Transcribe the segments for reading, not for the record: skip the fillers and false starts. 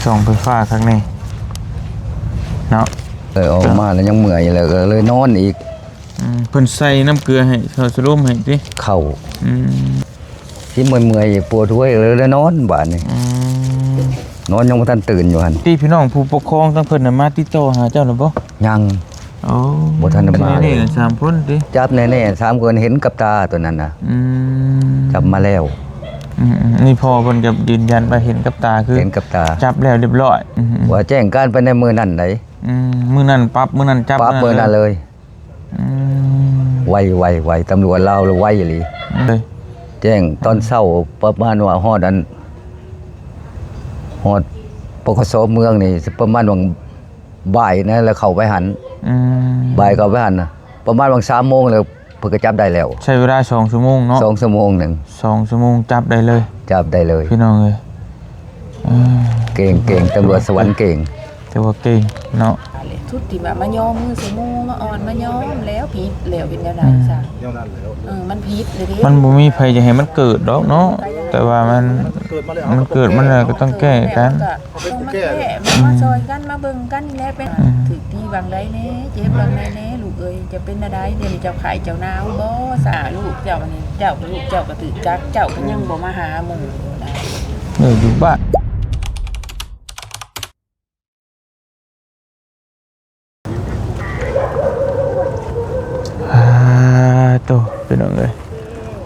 ส่องไฟฟ้าครั้งนี้เนาะออกมาแล้วยังเมื่อยเลยนอนอีกเพิ่นใส่น้ำเกลือให้เขาสรุปให้ติเข่าที่เมื่อยปวดหัวเลยนอนบ้านนี่นอนยังไม่ทันตื่นอยู่หันที่พี่น้องผู้ปกครองทั้งเพิ่นน่ะมาติดต่อหาเจ้าหรือบ่ยังโอ้บ่ทันมาเลย3คนติจับแน่ๆ3คนเห็นกับตาตัวนั้นน่ะจับมาแล้วนี่พอเพิ่นก็ยืนยันว่าเห็นกับตาคือเห็นกับตาจับแล้วเรียบร้อยว่าแจ้งการไปในมือนั่นไหนมือนั่นปั๊บมือนั่นจับปั๊บมือนั่นเลยไวตำรวจลาวเลยไวอีหลีแจ้งตอนเช้าประมาณว่าฮอดปกส.เมืองนี่ประมาณว่าบ่ายนะแล้วเข้าไปหันบ่ายเข้าไปหันนะประมาณว่า3 โมงแล้วเพิ่นก็จับได้แล้วใช้เวลา2 ชั่วโมงเนาะ2 ชั่วโมงนึง2 ชั่วโมงจับได้เลยพี่น้องเอ้ยเก่งตำรวจสวรรค์เก่งแต่ว่าเก่งเนาะทุกที่ว่ามาย่อมือใส่มูมาอ่อนมาย่อมแล้วผิดแล้วเป็นยังไงซะมันผิดเลยดิมันบ่มีไผจะให้มันเกิดดอกเนาะแต่ว่ามันเกิดมันก็ต้องแก้กันต้องมาแก้มาซอยกันมาเบิ่งกันนี่แหละเป็นถึกที่บางใดแน่เจ็บบางใดแน่ลูกเอ้ยจะเป็นอะไรเดี๋ยวเจ้าไข่เจ้าหนาวบ่สาลูกเจ้านี่เจ้าลูกเจ้าก็ถือกักเจ้าก็ยังบ่มาหาหมู่นะอยู่บ้านโตเป็นอะไร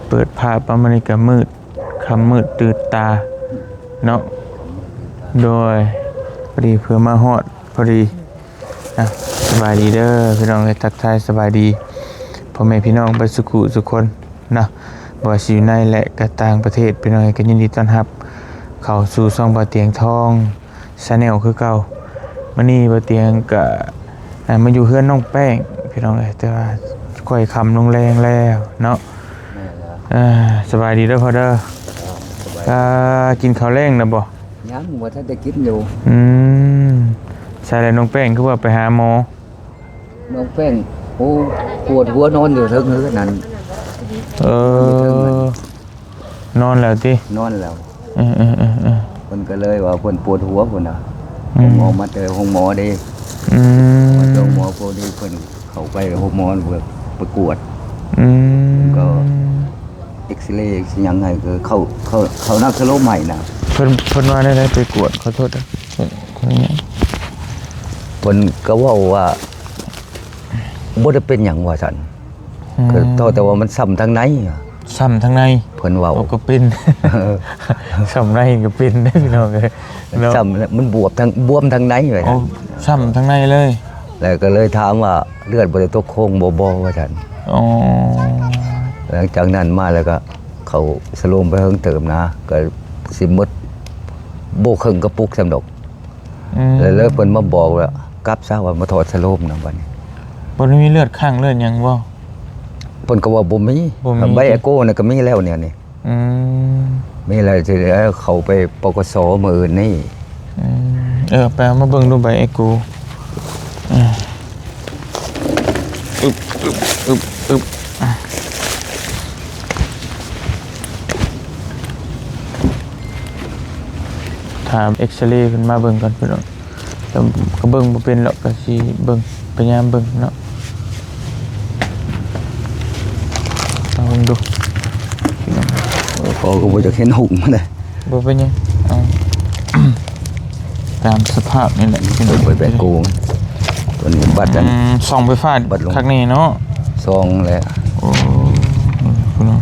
เปิดภาพประมาณนี้ก็มืดคำมืดตื่นตาเนาะโดยพอดีเพื่อมาฮอดพอดีสบายดีเด้อพี่น้องทักทายสบายดีพ่อแม่พี่น้องไปสุขุสุคนนะบ่ว่าสิอยู่ในและก็ต่างประเทศพี่น้องก็ยินดีต้อนรับเข้าสู่ช่องบ่เตียงทองชาแนลคือเก่ามื้อนี้บ่เตียงก็มาอยู่เฮือนน้องแป้งพี่น้องแต่ว่าค่อยคำลงแรงแล้วเนาะสบายดีเด้อพ่อเด้อกินข้าวแรงนะบ่ยังบ่ทันได้กินอยู่ใช่แล้วน้องแป้งคือว่าไปหาหมอน้องแป้งโอ้ปวดหัวนอนอยู่เทิงเฮือนนั่นนอนแล้วตินอนแล้วเพิ่นก็เลยว่าเพิ่นปวดหัวพุ่นน่ะหมอมาเจอห้องหมอดิมาเจอหมอพอดีเพิ่นเข้าไปห้องหมอเพื่อประกวดก็เอ็กซเรย์ยังไงคือเขานักสโลใหม่นะเพิ่นว่าได้ไปกวดขอโทษนะคนนี้เพิ่นก็ว่าบ่ได้เป็นหยังว่าซั่นก็แต่ว่ามันซ้ำทางในเพิ่นว่าก็เป็นซ้ำในก็เป็นได้พี่น้องเอ้ยซ้ำมันบวมทางในเลยซ้ำทางในเลยแล้วก็เลยถามว่าเลือดบ่ได้ตกโค้งบ่ว่าซั่นหลังจากนั้นมาแล้วก็เขาสโลมไปเพิ่งเติมนะก็สิมดโบกครึ่งกระปุกสำดกแล้วเพิ่นมาบอกว่ากลับซะว่ามาถอดสโลมนะบัดนี้บ่มีเลือดข้างเลือดหยังบ่เพิ่นก็ว่าบ่มีใบเอโก้น่ะก็มีแล้วเนี่ยนี่มีแล้วสิเขาไปปกส.มื้ออื่นนี่ไปมาเบิ่งดูใบเอโก้อึบถามเอ็กซเรย์เพิ่นมาเบิ่งก่อนพี่น้องแต่ก็เบิ่งบ่เป็นหรอกก็สิเบิ่งพยายามเบิ่งเนาะเอาเบิ่งดูพี่น้องพอก็บ่จะเห็นหุ่งมันเลยบ่เป็นหยังตามสภาพนี่แหละพี่น้องไปโกงตัวนี้บัดนั้นส่องไฟฟ้าครั้งนี้เนาะส่องแหละโอ้พี่น้อง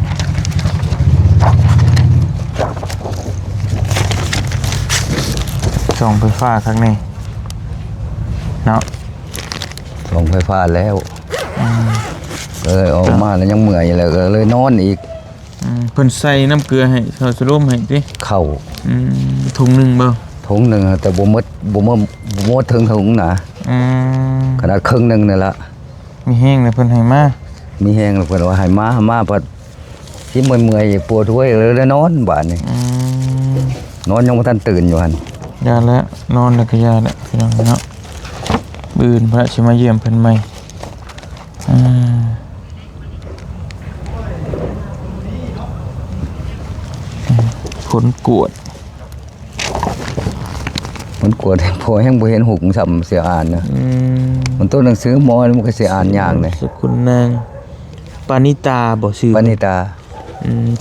ส่องไฟฟ้าครั้งนี้เนาะส่องไฟฟ้าแล้วออกมาแล้วยังเมื่อยเลยนอนอีกเพิ่นใส่น้ำเกลือให้เขาสรุปให้ติเข่าถุงนึงบ่ถุงนึงแต่บ่หมดถึงถุงนะขนาดครึ่งนึงนี่ละมีแห้งเลยเพิ่นให้มามีแห้งเลยเพิ่นว่าให้มาพัดที่เมื่อยปวดหัวเลยนอนบ้านนี่นอนยังบ่ทันตื่นอยู่หั่นยาแล้วนอนแล้วก็ยาแล้วพี่น้องเนาะมื้ออื่นพระสิมาเยี่ยมเพิ่นใหม่ผลกวด มันกวดพอแห้งบ่เห็นหุกซ้ำเสียอ่านนะ อืม มันตัวหนังสือหมอมันก็เสียอ่านยากเลย สกุลนางปานิตาบ่ชื่อ ปณิตา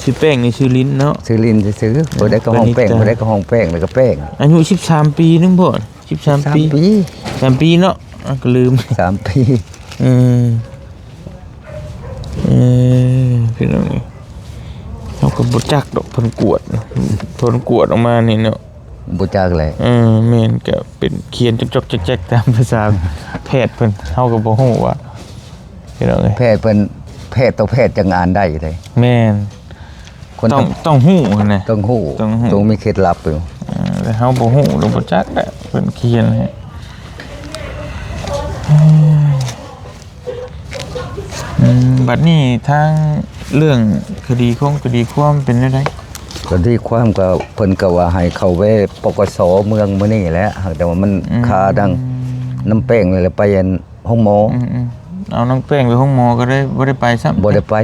ชื่อแป้งนี่ชื่อลิ้นเนาะ ซื้อลิ้นซื้อบ่ได้ก็ห้องแป้งบ่ได้ก็ห้องแป้งแล้วก็แป้ง อายุ13 ปีนึงบ่13 ปี 3 ปี 3 ปีเนาะอ่ะก็ลืม 3 ปี อืมพี่น้องนี่เขาก็บ่จักดอกเพิ่นกวดเพิ่นกวดออกมานี่เนาะ บ่จักเลย แม่นก็เป็นเขียนจอกๆแจ๊กๆตามภาษาแพทย์เพิ่นเฮาก็บ่ฮู้ว่าพี่น้องเอ้ย แพทย์เพิ่นแพทย์ต้องแพทย์จังอ่านได้เลย แม่น คน ต้องฮู้นะ ต้องฮู้ ต้องฮู้ ต้องมีเคล็ดลับอยู่ แต่เฮาบ่ฮู้เราบ่จักแหละเพิ่นเขียนให้บัดนี้ทางเรื่องคดีความเป็นจังได๋ ก็ที่ความก็เพิ่นก็ว่าให้เข้าไปปกสเมืองมื้อนี้แหละแต่ว่ามันคาดังน้ำแป้งเลยแหละไปอันห้องหมอ เอาน้องแป้งไปห้องหมอก็ได้บ่ได้ไปซ้ำ บ่ได้ไป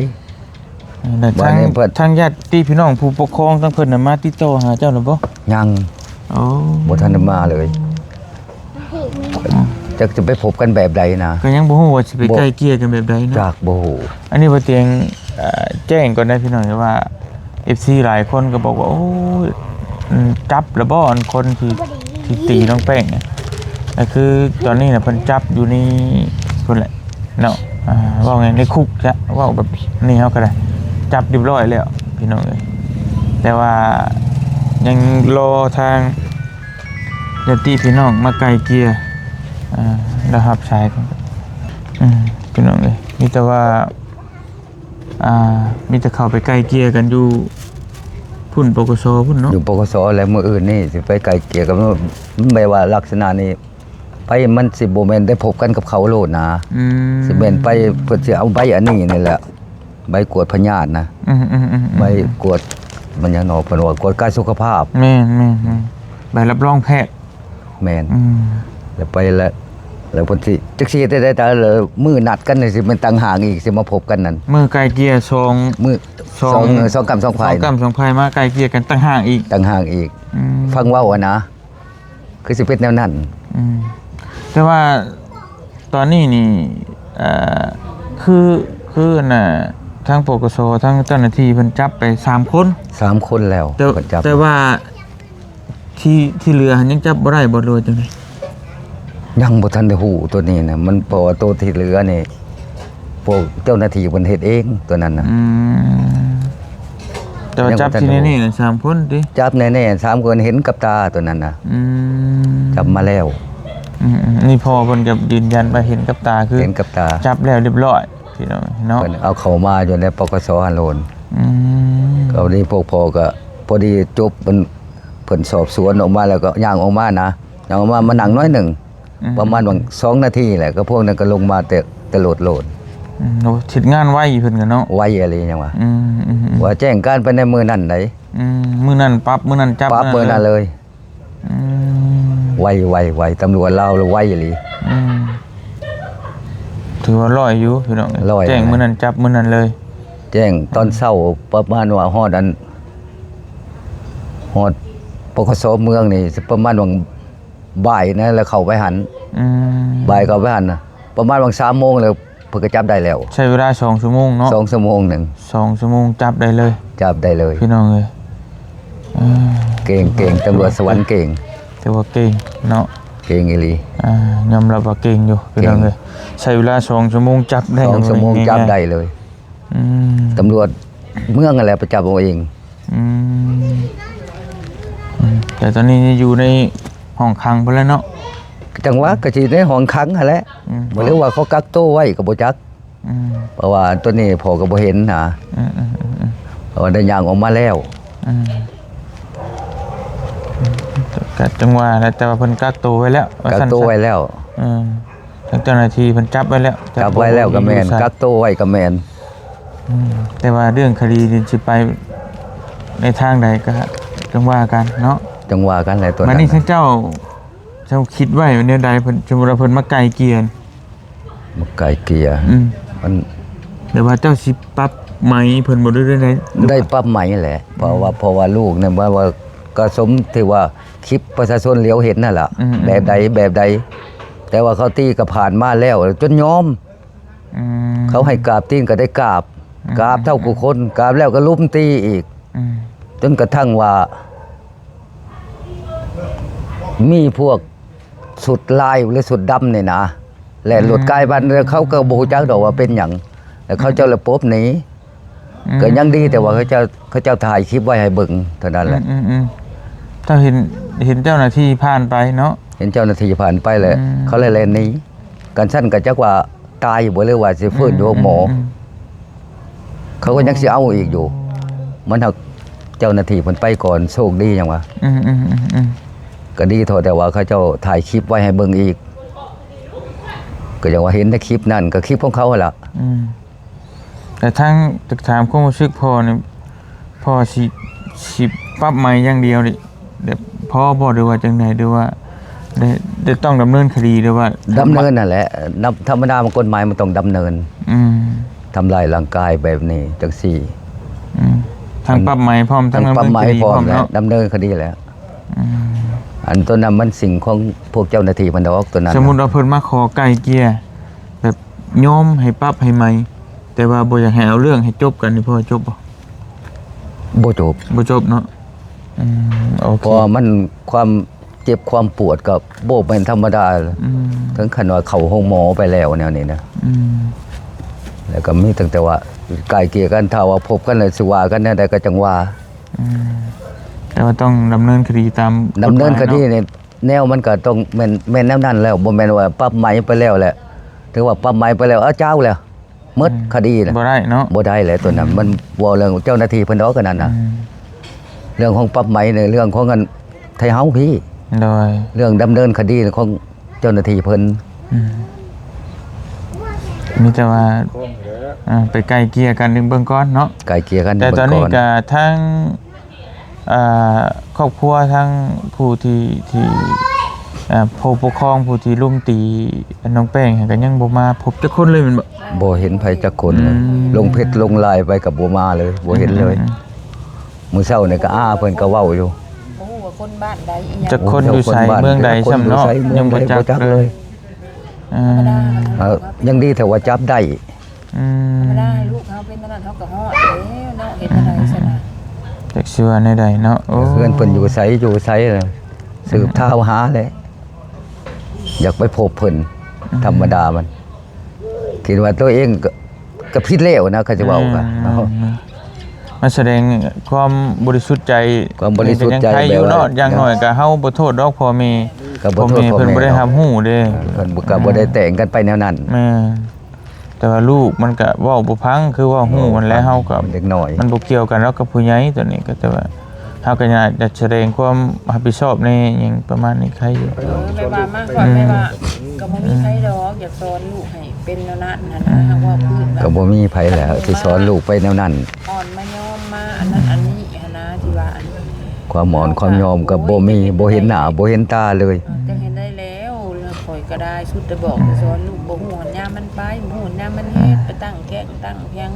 แต่ บ้านนี้เพิ่น ทางญาติพี่น้องผู้ปกครองทั้งเพิ่นน่ะมาติดต่อหาเจ้าหรือบ่ ยัง โอ้ บ่ทันได้มาเลยจะไปพบกันแบบใดนะ ก็ยังบ่ฮู้ว่าสิไปใกล้เกลี่ยกันแบบใดเนาะ จากบ่ฮู้ อันนี้บ่เตียงแจ้งก่อนได้พี่น้องว่า FC หลายคนก็บอกว่าโอ้ยจับแล้วบ่อันคนที่ตีน้องแป้งเนี่ยก็คือตอนนี้น่ะเพิ่นจับอยู่ในเพิ่นแหละเนาะว่าไงในคุกจ้ะว่าแบบนี้เฮาก็ได้จับเรียบร้อยแล้วพี่น้องเอ้ยแต่ว่ายังรอทางญาติพี่น้องมาไกลเกลี่ยแล้วรับสายพี่น้องเอ้ยมีแต่ว่ามีแต่เข้าไปไกลเกลี่ยกันอยู่พุ่นปกสพุ่นเนาะ อยู่ปกสแล้วมื้ออื่นนี่สิไปไกลเกลี่ยกันมันไม่ว่าลักษณะนี้ไปมันสิบ่แม่นได้พบกันกับเขาโลดนะสิแม่นไปเพิ่นสิเอาใบอันนี้นี่แหละใบกวดพยาธินะใบกวดมันยังเนาะเพิ่นว่ากวดการสุขภาพ แม่นใบรับรองแพทย์ แม่นแล้วไปแล้วเพิ่นสิจักสิได้แต่มื้อนัดกันนี่สิมันต่างหากอีกสิมาพบกันนั่น มือไกลเกลี่ยมื้อสองกำสอง ส พา อย งกำสองพายมาไกลเกลี่ยกันต่างหากอีก ต่างหากอีกฟังเว้าอะนะคือสิเป็นแนวนั้น แต่ว่าตอนนี้นี่คือน่ะทางปกสทางเจ้าหน้าที่เพิ่นจับไป3คน 3 คนแล้ว แต่ เพิ่นจับ แต่ว่าที่เหลือยังจับบ่ได้บ่เลยจังได๋ ยังบ่ทันได้ฮู้ตัวนี้นะมันเพราะว่าตัวที่เหลือนี่พวกเจ้าหน้าที่เพิ่นเฮ็ดเองตัวนั้นน่ะ แต่ว่าจับที่นี่น่ะ3คนติ จับแน่ๆ3คนเห็นกับตาตัวนั้นน่ะจับมาแล้ว นี่พอเพิ่นก็ยืนยันว่าเห็นกับตาคือ เห็นกับตา จับแล้วเรียบร้อยพี่น้องเนาะ เพิ่นเอาเข้ามาอยู่ในปกสหันโลน ก็วันนี้พวกพ่อก็พอดีจบมันเพิ่นสอบสวนออกมาแล้วก็ย่างออกมานะย่างออกมานั่งน้อยหนึ่งประมาณว่า2 นาทีแหละก็พวกนั้นก็ลงมาแต่โหลด โอ้ทิดงานไว้เพิ่นก็เนาะ ไว้อะไรจังว่า ว่า ว่าแจ้งการไปในมือนั้นได มื้อนั้นปั๊บมื้อนั้นจับ ปั๊บมือนั้นเลยไวตำรวจลาวเลยไวอีหลี ถือว่าร้อยอยู่พี่น้อง ร้อย แจ้งมื้อนั้นจับมื้อนั้นเลย แจ้งตอนเช้าประมาณว่าฮอดปกสเมืองนี่สิประมาณว่าบ่ายนะแล้วเข้าไปหันบ่ายเข้าไปหันนะประมาณว่า3 โมงแล้วเพิ่นก็จับได้แล้ว ใช้เวลา2ชั่วโมงเนาะ 2 ชั่วโมงหนึง 2ชั่วโมงจับได้เลย จับได้เลย พี่น้องเอ้ย เก่งตำรวจสวรรค์เก่ง แต่ว่าเก่งเนาะ เก่งอีหลี ยอมรับว่าเก่งอยู่พี่น้องเอ้ยใช้เวลา2ชั่วโมงจับได้ 2 ชั่วโมงจับได้เลย ตำรวจเมืองอะไรไปจับเอาเอง แต่ตอนนี้อยู่ในห้องขังไปแล้วเนาะ จังหวะก็สิในห้องขังหั่นแหละบ่รู้ว่าเขากักตัวไว้ก็บ่จักเพราะว่าตัวนี้พอก็บ่เห็นนะเพราะว่าได้ย่างออกมาแล้ว ก็จังหวะแล้วแต่ว่าเพิ่นกักตัวไว้แล้ว กักตัวไว้แล้ว ทางเจ้าหน้าที่เพิ่นจับไว้แล้ว จับไว้แล้วก็แม่นกักตัวไว้ก็แม่น แต่ว่าเรื่องคดีนี่สิไปในทางใดก็จังว่ากันเนาะ จังหวะกันแหละตัว มั นั้น น นี่เจ้าคิดไว้แนวใดเพิ่นสมมุติว่าเพิ่นมาไกลเกลี่ย มันไกลเกลี่ยมัน แต่ว่าเจ้าสิปรับไหมเพิ่นบ่ได้ได้ ได้ปรับใหม่แหละเพราะว่าลูกเนี่ยว่าก็สมที่ว่า คลิปประชาชนเหลียวเห็นนั่นแหละแบบใดแต่ว่าเขาตีก็ผ่านมาแล้วจนยอมเขาให้กราบตีนก็ได้กราบเท่ากูคนกราบแล้วก็ลุมตีอีกจนกระทั่งว่ามีพวกสุดลายหรือสุดดำเนี่ยนะแหละหลุดกายบันเขาก็บูจักดอกว่าเป็นอย่างแต่เขาเจ้าระปบหนีก็ยังดีแต่ว่าเขาเจ้าถ่ายคลิปไว้ให้เบิ่งเท่านั้นแหละถ้าเห็นเจ้าหน้าที่ผ่านไปเนาะเห็นเจ้าหน้าที่ผ่านไปเลยเขาเลยแลนนี้กันสั้นกันจักว่าตายอยู่บ่เลยว่าสิฟื้นอยู่หมอเขาก็ยังสิเอาอีกอยู่มันหักเจ้าหน้าที่เพิ่นไปก่อนโชคดีจังวะก็ดีเท่าแต่ว่าเขาเจ้าถ่ายคลิปไว้ให้เบิ่งอีกก็อย่างว่าเห็นในคลิปนั่นก็คลิปของเขาล่ะแต่ทั้งตึกถามความรู้สึกพ่อเนี่ยพ่อสิปรับใหม่อย่างเดียวนี่เดี๋ยวพ่อบอกด้วยว่าจังไหนด้วยว่าได้ต้องดำเนินคดีด้วยว่าดำเนินนั่นแหละธรรมดามันกฎหมายมันต้องดำเนินทำลายร่างกายแบบนี้จังสี่ทั้งปรับใหม่พร้อมทั้งปรับใหม่พร้อมแล้วดำเนินคดีแล้วอันตัวนั้นมันสิ่งของพวกเจ้าหน้าที่มันดอกตัวนั้นสมมุติเราเพิ่นมาขอไก่เกียร์แบบยอมให้ปรับให้ใหม่แต่ว่าบ่อยากให้เอาเรื่องให้จบกันนี่พ่อจบบ่จบเนาะโอเคพอมันความเจ็บความปวดกับโบเป็นธรรมดาถึงขนาดเข้าห้องหมอไปแล้วแนวนี้นะแล้วก็มีตั้งแต่ว่าไก่เกลี่ยกันถ้าว่าพบกันเลยสิว่ากันได้ก็จังว่าแต่ว่าต้องดำเนินคดีตามดำเนินคดีเนี่ยแนวมันก็ต้องแม่นแนวนั้นแล้วบ่แม่นว่าปรับใหม่ไปแล้วแหละถือว่าปรับใหม่ไปแล้วเจ้าแล้วหมดคดีน่ะบ่ได้เนาะบ่ได้แหละตัวนั้นมันว่าเรื่องเจ้าหน้าที่เพิ่นดอกกันนั่นน่ะเรื่องของปรับใหม่ในเรื่องของกันไทยเฮาพี่โดยเรื่องดำเนินคดีของเจ้าหน้าที่เพิ่นมีแต่ว่าไปไกลเกลี่ยกันเบื้องก่อนเนาะไกลเกลี่ยกันแต่ตอนนี้ก็ทั้งครอบครัวทั้งผู้ที่ผู้ปกครองผู้ที่ลุ่มตีน้องแป้งก็ยังบ่มาพบจักคนเลยมันบ่เห็นไผจักคนลงเพชรลงลายไปกับบ่มาเลยบ่เห็นเลยมื้อเช้านี่ก็เพิ่นก็เว้าอยู่โอ้ว่าคนบ้านใดอีหยังจักคนอยู่ไสเมืองใดซ้ำเนาะยังบ่จักเลยยังดีแต่ว่าจับได้ธรรมดาลูกเขาเป็นนั่นเขาก็ฮอดแล้วเนาะเห็นอะไรซะนะจักชื่อในใดเนาะเพื่อนเพิ่นอยู่ไสเลยสืบเท้าหาเลยอยากไปพบเพิ่นธรรมดามันคิดว่าตัวเองก็ผิดแล้วนะเขาจะเว้ากันมันแสดงความบริสุทธิ์ใจอยู่เนาะอย่างน้อยก็เฮาบ่โทษดอกพ่อแม่เพิ่นบ่ได้ทำฮู้เด้เพิ่นก็บ่ได้แต่งกันไปแนวนั้นแต่ว่าลูกมันก็เว้าบ่พังคือว่าฮู้มันแล้วเฮาก็เด็กน้อยมันบ่เกี่ยวกันแล้วกับผู้ใหญ่ตัวนี้ก็แต่ว่าเฮาก็อยากจะแสดงความรับผิดชอบในหยังประมาณนี้ใครอยู่ไม่ว่ามากกว่าไม่ว่าก็บ่มีใครดอกอยากสอนลูกให้เป็นแนวนั้นนะเฮาว่าพื้นก็บ่มีไผแล้วสิสอนลูกไปแนวนั้นอ่อนมายอมมาอันนั้นอันนี้นะที่ว่าอันนี้ความอ่อนความยอมก็บ่มีบ่เห็นหน้าบ่เห็นตาเลยจังเห็นได้แล้วเรื่องข่อยก็ได้สุดจะบอกสอนลูกบ่ฮู้หันยามมันไปบ่ฮู้ยามมันเฮ็ดไปตั้งแก้ตั้งเพียง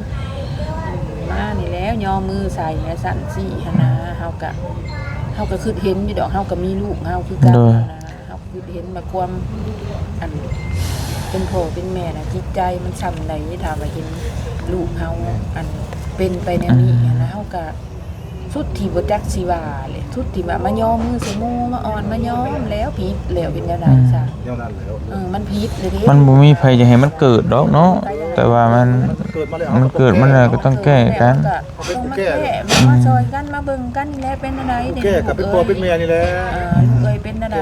มานี่แล้วยอมือใส่สั่นสิหั่นนะเฮาก็คิดเห็นอยู่ดอกเฮาก็มีลูกเฮาคือกันนะเฮาคิดเห็นมาความอันเป็นพ่อเป็นแม่น่ะจิตใจมันส่ำใดถามว่าเห็นลูกเฮาอันเป็นไปแนวนี้นะเฮาก็สุดที่บ่จักสิว่าเลยสุดที่ว่ามายอมมือใส่หมู่มาอ่อนมายอมแล้วผิดแล้วเป็นแนวใดซะแนวนั้นแล้วมันผิดเลยเด้มันบ่มีไผจะให้มันเกิดดอกเนาะแต่ว่ามันเกิดมันก็ต้องแก้กันต้องแก้มาซอยกันมาเบิ่งกันนี่แหละเป็นอะไรเด้แก้กับเป็นพ่อเป็นแม่นี่แหละลูกเอ้ยเป็นอะไร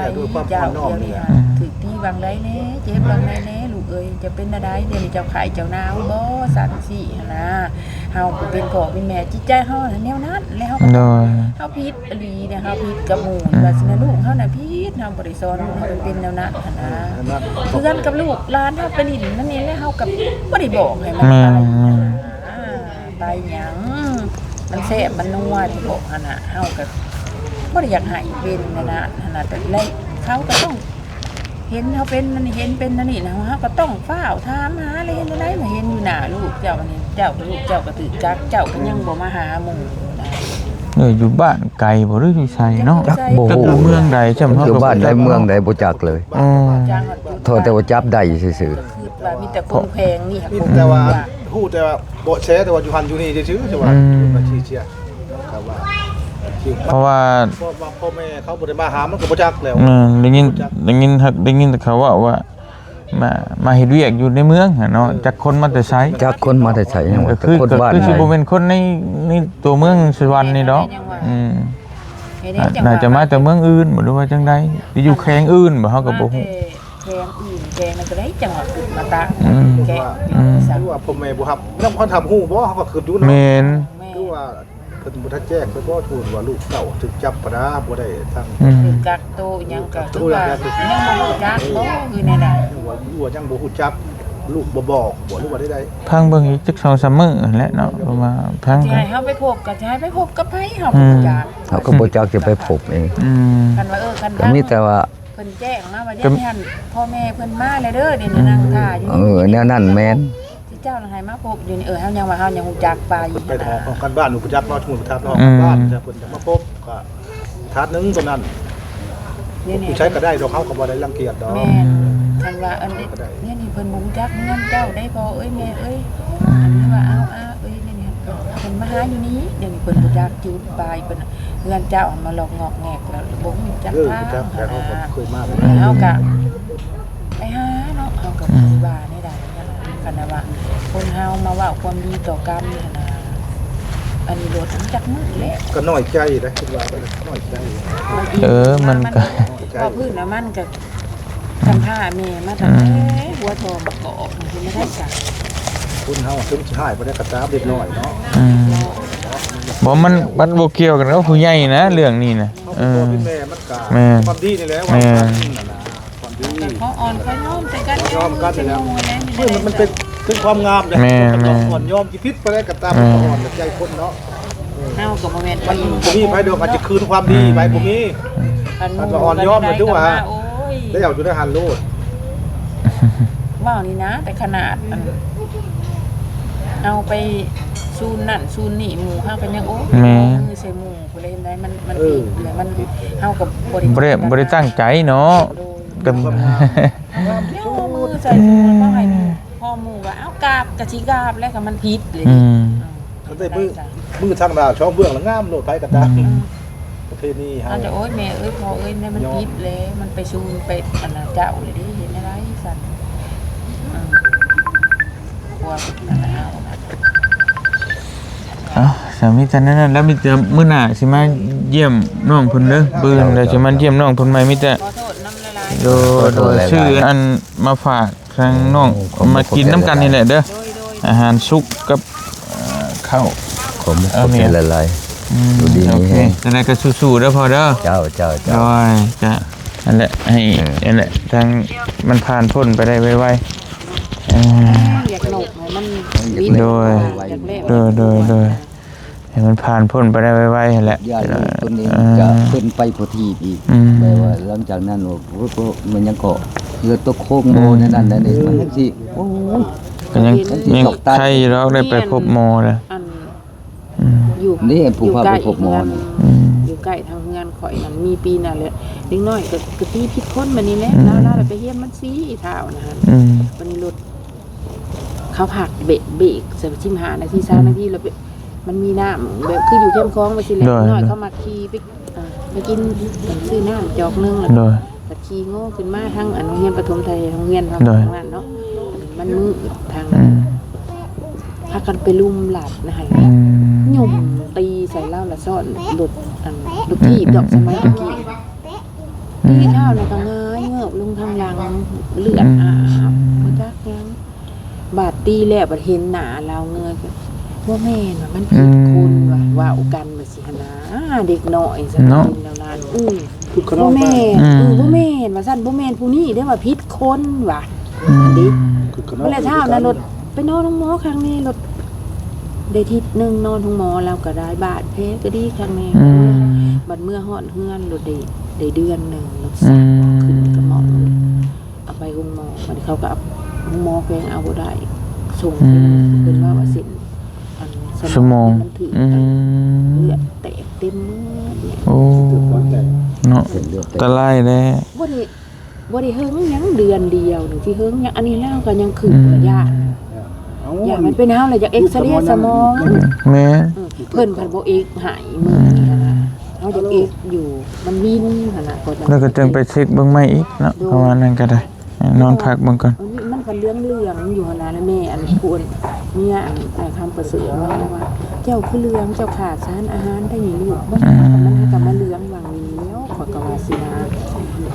เจ้าเดียวนี่ถึกที่บางใดแน่เจ็บบางใดแน่ลูกเอ้ยจะเป็นอะไรเดี๋ยวเจ้าไข้เจ้านาวบ่สั่นสินะเฮาเป็นพ่อเป็นแม่จิตใจเฮาแนวนั้นแล้วเฮาผิดอีหลีเนี่ยเฮาผิดกับหมู่ว่าสินะลูกเฮาน่ะผิดเฮาบ่ได้สอนลูกเฮาเป็นแนวนั้นนะคือกันกับลูกหลานเฮาไปลิ้นนั่นนี่แหละเฮาก็บ่ได้บอกให้มันไปหยังมันแซ่บมันนัวที่บอกหั่นน่ะเฮาก็บ่ได้อยากให้เป็นนะแต่ในเขาก็ต้องเห็นเฮาเป็นนั่นเห็นเป็นนั่นนี่นะเฮาก็ต้องฟ้าวถามหาเลยเห็นอะไรมาเห็นอยู่หน้าลูกเจ้านี่เจ้าลูกเจ้าก็ถือจักเจ้าก็ยังบ่มาหาหมู่นะ อยู่บ้านไกลบ่หรืออยู่ไสเนาะ จักบ่ ก็ ฮู้ คือเมืองใดจำเฮา อยู่ ก็ บ้านใดเมืองใดบ่จักเลย อ๋อ จ้างมัน โทษแต่ว่าจับได้ซื่อ คือว่ามีแต่คนแพงนี่ค่ะ นี่แต่ว่าฮู้แต่ว่าบ่แชร์แต่ว่าอยู่หันอยู่นี่ซื่อๆใช่ว่ามาชี้เชียร์ครับว่าที่ เพราะว่า พ่อแม่เขาบ่ได้มาหามันก็บ่จักแล้ว ได้ยินแต่เขาว่ามาเฮ็ดเวียกอยู่ในเมืองอะเนาะจักคนมาแต่ไส ๆจักคนมาแต่ไสยังว่า ก็ แต่ คือ คนบ้าน คือ ไห สิ น บ่เป็นคนในตัวเมืองสุวรรณนี่ดอกน่าจะมาแต่เมืองอื่นบ่รู้ว่าจังไดอยู่แขวงอื่นบ่เฮาก็บ่ฮู้ แพงอื่นแพงมันก็ได้จังหวัดอื่นมาตั้งแกะ คือว่าพ่อแม่บ่ฮับนำคนทำฮู้บ่เขาก็คิดอยู่เนาะ แม่น คือว่าเพิ่นบ่ทันแจ้งเพิ่นบ่ทูลว่าลูกเต้าถูกจับปะนะบ่ได้ทั้ง กักโตยังก็คือว่ายังบ่รู้จักบ่คือแน่น่ะ ว่ายังบ่ฮู้จักลูกบ่บอกบ่รู้ว่าได้ พังเบิ่งอีกจัก2-3มื้อนั่นแหละเนาะประมาณพัง สิ ก็ ให้เฮาไปพบก็สิให้ไปพบกับไผเฮาบ่รู้จัก เขาก็บ่จักจะไปพบเอง คันว่าคัน ก็มีแต่ว่า เพิ่นแจ้งมาว่าอย่าให้พ่อแม่เพิ่นมาเลยเด้อเดี๋ยวนี้นั่งท่าอยู่ แนวนั้นแม่น ที่เจ้าให้มาพบอยู่นี่เฮายังว่าเฮายังฮู้จักไป ไปทองกันบ้านหนูบ่จักเนาะทุนทับเนาะบ้านจะเพิ่นจะมาพบก็ทัดนึงตรงนั้น นี่ ผู้ใช้ก็ได้ดอกเขาก็บ่ได้รังเกียจดอก แม่คันว่าอันนี้เนี่ยนี่เพิ่นบ่ฮู้จักเงินเจ้าได้พอเอ้ยแม่เอ้ยอันนี้ว่าเอาเอ้ยนี่เพิ่นมาหาอยู่นี้เดี๋ยวนี้เพิ่นบ่จักจุดปลายเพิ่นเงินเจ้ามาหลอกงอกแงกแล้วบ่ฮู้จักทาง จักแต่เขาก็เคยมา เฮาก็ไปหาเนาะเฮาก็บ่ได้ว่าได้ใดคันว่าคนเฮามาเว้าความดีต่อกันนี่นะอันนี้รถจักมือแหละ ก็น้อยใจนะคิดว่าก็น้อยใจ มันก็ พอพื้นน้ำมันกับทำผ้าแม่มาทำหัวทองกอกมันไม่ได้จ้ะ คุณเฮาถึงสิหายบ่ได้กระตาเด็กน้อยเนาะ บ่มันบ่เกี่ยวกันกับผู้ใหญ่นะเรื่องนี้นะ พ่อเป็นแม่มันก็ความดีนี่แหละว่าความดี เขาอ่อนเขาน้อมแต่กันยอมกันแล้วมันเป็นความงามเลยอ่อนยอมสิผิดไปได้กระตามันอ่อนใจคนเนาะ เฮากับโมเมนต์ มันบ่มีไผดอกอาจจะคืนความดีไปบ่มีมันอ่อนยอมเลยทุกว่าได้เอาอยู่ในหันโลด ว้าวนี่นะแต่ขนาดเอาไปซูนนั่นซูนนี่หมูเฮากันยังโอ้มือใส่หมูผู้ใดเห็นได้มันผิดเลยมันเฮากับบ่ได้ตั้งใจเนาะกัน มือใส่หมูก็ให้พ่อหมูว่าเอากราบกะสิกราบแล้วก็มันผิดเลย มันได้มือทางดาวช่องเบื้องแล้วงามโลดไปกระตาประเทศนี้เฮา อาจจะโอ้ยแม่เอ้ยพอเอ้ยเนี่ยมันผิดเลยมันไปซูนไปอันน่ะเจ้าเลยดิเห็นอะไรสั่นกลัวอันนั้นเอา สามีจันนั้นแล้วมีแต่มื้อหน้าสิมาเยี่ยมน้องเพิ่นเด้อปืนแล้วสิมาเยี่ยมน้องเพิ่นใหม่มีแต่ ขอโทษน้ำละลาย โดยชื่ออันมาฝากทางน้องมากินน้ำกันนี่แหละเด้อ โดย อาหารสุกกับข้าว ผมก็เป็นหลายๆดูดี โอ นี่ เคจังได๋ก็สู้ๆเด้อพ่อเด้อ เจ้า โดยจะนั่นแหละให้นั่นแหละทางมันผ่านพ้นไปได้ไวๆอยากหนกมันวิน โดย อยากเล่ โดยให้มันผ่านพ้นไปได้ไวๆนั่นแหละ ญาติคนนี้จะขึ้นไปโพธิอีกแปลว่าหลังจากนั้นมันยังก็เรือตกโค้งโมนั่นนั่นนี่มันสิโอ้ย ก็ยังใช่เราได้ไปพบหมอแล้ว อันอยู่ นี่ผู้พาไปพบหมอนี่ อยู่ใกล้ทางงานข่อยนั่นมีปีน่ะเลยเล็กน้อยก็ตีผิดคนบัดนี้แหละแล้วไปเฮียนมันซีเท้านะฮะมันรถเขาผักเบรกเสียชิมหานาที3นาทีแล้วมันมีน้ำแบบคืออยู่เข้มคลองไปสิแล้วน้อยเขามาขี่ไปกินซื้อน้ำจอกนึงแล้วก็ขี่โง่ขึ้นมาทางโรงเรียนปฐมไทยโรงเรียนทางนั้นเนาะมันมืดทางพากันไปลุมหลับนะคะหยุ่มตีใส่เหล้าละซ่อนหลุดที่ดอกสมัยตะกี้ตีเท้าแล้วก็เงยเงือบลงทางหลังเลือดอาบมาจักยังบาดตีแล้วบาดเห็นหนาเราเงยว่าแม่น่ะมันผิดคนว่าเอากันมาสินะเด็กน้อยสักนิดแล้วนานบ่แม่บ่แม่ว่าซั่นบ่แม่นผู้นี้ได้ว่าผิดคนว่ะดิเมื่อเช้านะรถไปนอนห้องหมอครั้งนี้รถได้ทิศนึงนอนห้องหมอแล้วก็ได้บาดแผลก็ดีครั้งนี้บัดเมื่อฮอดเฮือนรถได้เดือนนึงรถสามขึ้นกับหมอเอาไปห้องหมอบัดเขาก็ห้องหมอแพงเอาบ่ได้ส่งเป็นว่าเ ชั่วโมง มันถึง อืม เลือดแตกเต็มมือเนี่ย โอ้เนาะตะไลแน่ บ่ได้เฮิงหยังเดือนเดียวนี่ที่เฮิงหยังอันนี้แล้วก็ยังขึ้นระยะอย่ามันเป็นเฮาเลยจากเอ็กซเรย์สมอง แม่ เพิ่นพันบ่เอกหายมือนี่นะเฮาจะเอกอยู่มันวินหั่นน่ะก็ แล้วก็จังไปเช็คเบิ่งใหม่อีกเนาะเพราะว่านั่นก็ได้นอนพักเบิ่งก่อน มันก็เรื่องอยู่หั่นน่ะแล้วแม่อันพูดเมียอันไอ้คำประเสริฐว่าเจ้าคือเรื่องเจ้าขาดสารอาหารได้นี่ลูกมันก็มาเรื่องวางนี้แล้วขอยก็ว่าสินะ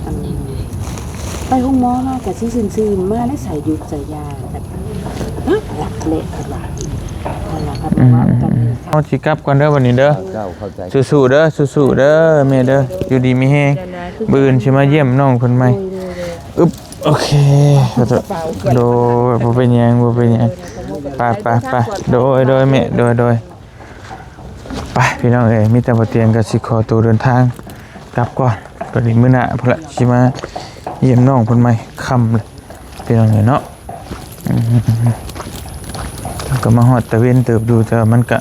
อันไปห้องหมอมาก็สิซื่นๆมาแล้วใส่ยุบใส่ยาแบบหลักเละครับว่านั่นล่ะครับว่ากัน เอาสิกลับก่อนเด้อวันนี้เด้อ เจ้าเข้าใจ สู้ๆเด้อสู้ๆเด้อแม่เด้ออยู่ดีมีแฮงมื้ออื่นสิมาเยี่ยมน้องเพิ่นใหม่อึ๊บโอเคโดยบ่เป็นหยังบ่เป็นหยังไปโดยแม่โดยไปพี่น้องเอ้ยมีแต่บ่เตียงก็สิขอตัวเดินทางกลับก่อนตอนนี้มื้อหน้าพุ่นละสิมาเยี่ยมน้องเพิ่นใหม่ค่ำเลยพี่น้องเอ้ยเนาะก็มาฮอดตะเวนเติบดูแต่มันก็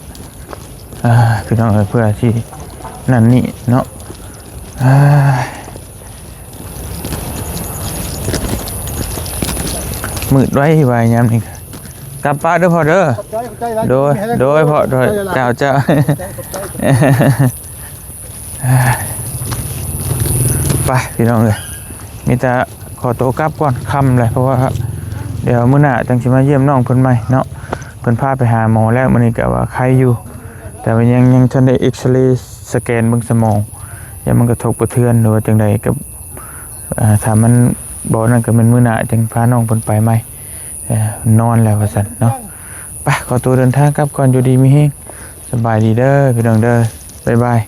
พี่น้องเอ้ยเพื่อที่นั่นนี่เนาะมืดไว้ไว้ยามนี้กลับป้าเด้อพ่อเด้อโดยพ่อโดยเจ้าไปพี่น้องเอ้ยมีแต่ขอตัวกลับก่อนค่ำเลยเพราะว่าเดี๋ยวมื้อหน้าจังสิมาเยี่ยมน้องเพิ่นใหม่เนาะเพิ่นพาไปหาหมอแล้วมื้อนี้ก็ว่าไข้อยู่แต่ว่ายังทันได้เอ็กซเรย์สแกนเบิ่งสมองยังมันกระทบกระเทือนหรือว่าจังใดกับถ้ามันบ่นั่นก็เป็นมื้อหน้าจังพาน้องเพิ่นไปใหม่นอนแล้วว่าซั่นเนาะไปขอตัวเดินทางกลับก่อนอยู่ดีมีแฮงสบายดีเด้อพี่น้องเด้อบ๊ายบาย